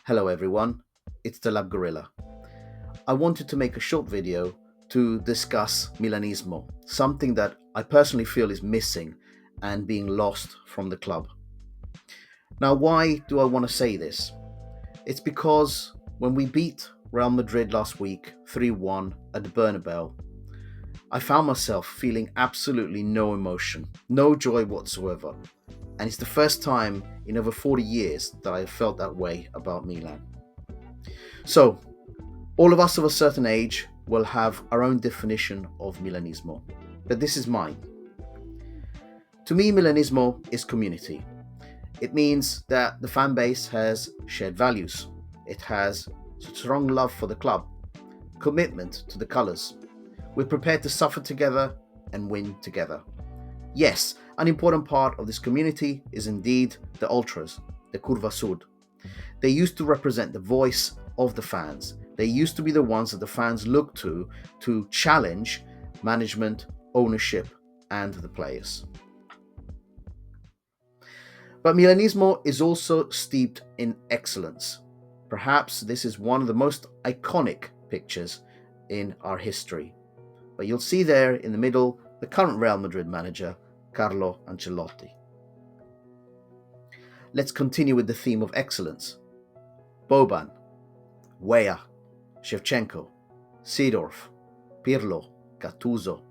Hello everyone, it's the Lab Gorilla. I wanted to make a short video to discuss Milanismo, something that I personally feel is missing and being lost from the club. Now, why do I want to say this? It's because when we beat Real Madrid last week 3-1 at the Bernabeu, I found myself feeling absolutely no emotion, no joy whatsoever. And it's the first time in over 40 years that I have felt that way about Milan. So, all of us of a certain age will have our own definition of Milanismo, but this is mine. To me, Milanismo is community. It means that the fan base has shared values. It has strong love for the club, commitment to the colours. We're prepared to suffer together and win together. Yes, an important part of this community is indeed the ultras, the Curva Sud. They used to represent the voice of the fans. They used to be the ones that the fans looked to challenge management, ownership, and the players. But Milanismo is also steeped in excellence. Perhaps this is one of the most iconic pictures in our history. But you'll see there in the middle the current Real Madrid manager, Carlo Ancelotti. Let's continue with the theme of excellence. Boban, Weah, Shevchenko, Seedorf, Pirlo, Gattuso.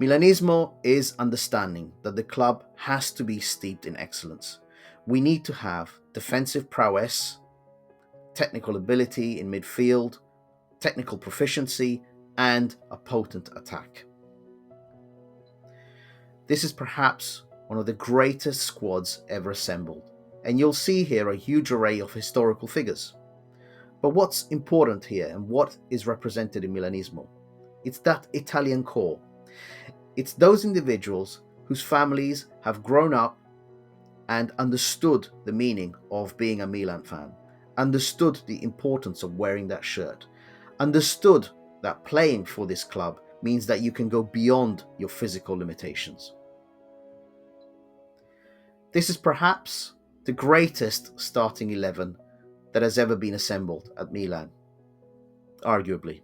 Milanismo is understanding that the club has to be steeped in excellence. We need to have defensive prowess, technical ability in midfield, technical proficiency, and a potent attack. This is perhaps one of the greatest squads ever assembled, and you'll see here a huge array of historical figures. But what's important here and what is represented in Milanismo? It's that Italian core. It's those individuals whose families have grown up and understood the meaning of being a Milan fan, understood the importance of wearing that shirt, understood that playing for this club means that you can go beyond your physical limitations. This is perhaps the greatest starting 11 that has ever been assembled at Milan, arguably.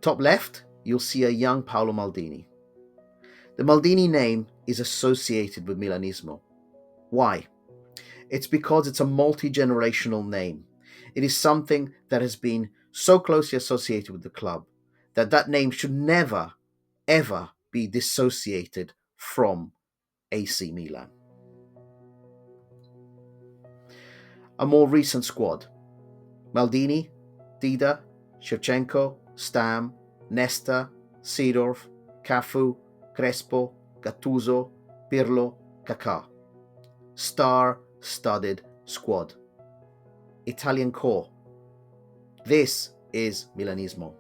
Top left, you'll see a young Paolo Maldini. The Maldini name is associated with Milanismo. Why? It's because it's a multi-generational name. It is something that has been so closely associated with the club that that name should never, ever be dissociated from AC Milan. A more recent squad: Maldini, Dida, Shevchenko, Stam, Nesta, Seedorf, Cafu, Crespo, Gattuso, Pirlo, Kaká. Star-studded squad. Italian core. This is Milanismo.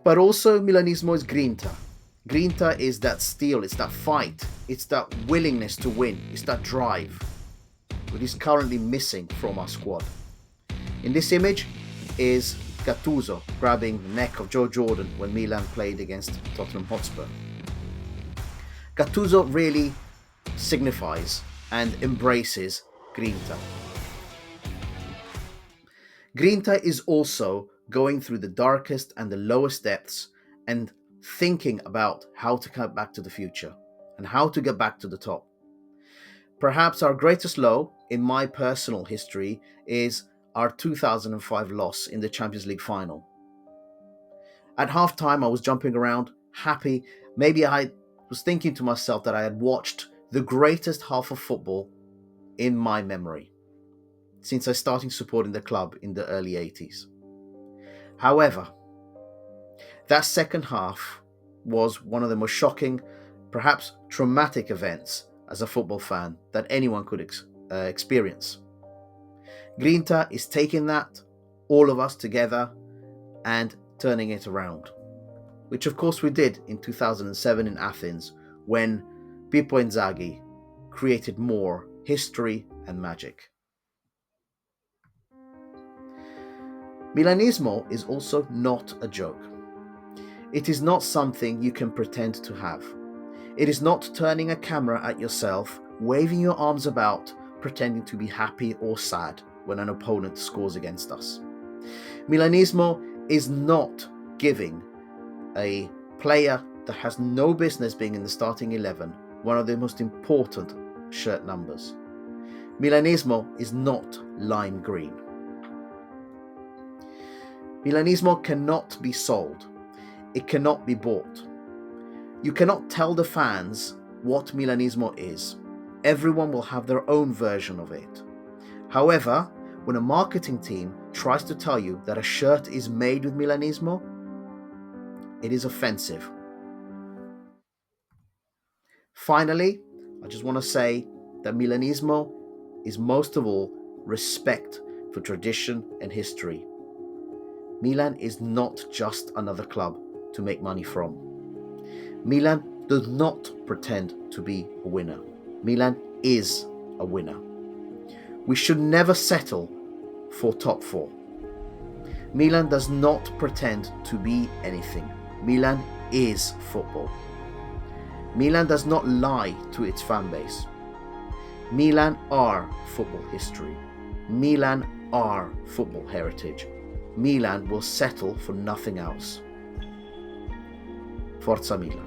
But also Milanismo is grinta. Grinta is that steel, it's that fight, it's that willingness to win, it's that drive, which is currently missing from our squad. In this image is Gattuso grabbing the neck of Joe Jordan when Milan played against Tottenham Hotspur. Gattuso really signifies and embraces Grinta. Grinta is also going through the darkest and the lowest depths and thinking about how to come back to the future and how to get back to the top. Perhaps our greatest low in my personal history is our 2005 loss in the Champions League final. At halftime, I was jumping around, happy. Maybe I was thinking to myself that I had watched the greatest half of football in my memory since I started supporting the club in the early 80s. However, that second half was one of the most shocking, perhaps traumatic events as a football fan that anyone could experience. Grinta is taking that, all of us together, and turning it around, which of course we did in 2007 in Athens when Pippo Inzaghi created more history and magic. Milanismo is also not a joke. It is not something you can pretend to have. It is not turning a camera at yourself, waving your arms about, pretending to be happy or sad when an opponent scores against us. Milanismo is not giving a player that has no business being in the starting 11 one of the most important shirt numbers. Milanismo is not lime green. Milanismo cannot be sold. It cannot be bought. You cannot tell the fans what Milanismo is. Everyone will have their own version of it. However, when a marketing team tries to tell you that a shirt is made with Milanismo, it is offensive. Finally, I just want to say that Milanismo is most of all respect for tradition and history. Milan is not just another club to make money from. Milan does not pretend to be a winner. Milan is a winner. We should never settle for top four. Milan does not pretend to be anything. Milan is football. Milan does not lie to its fan base. Milan are football history. Milan are football heritage. Milan will settle for nothing else. Forza Milan.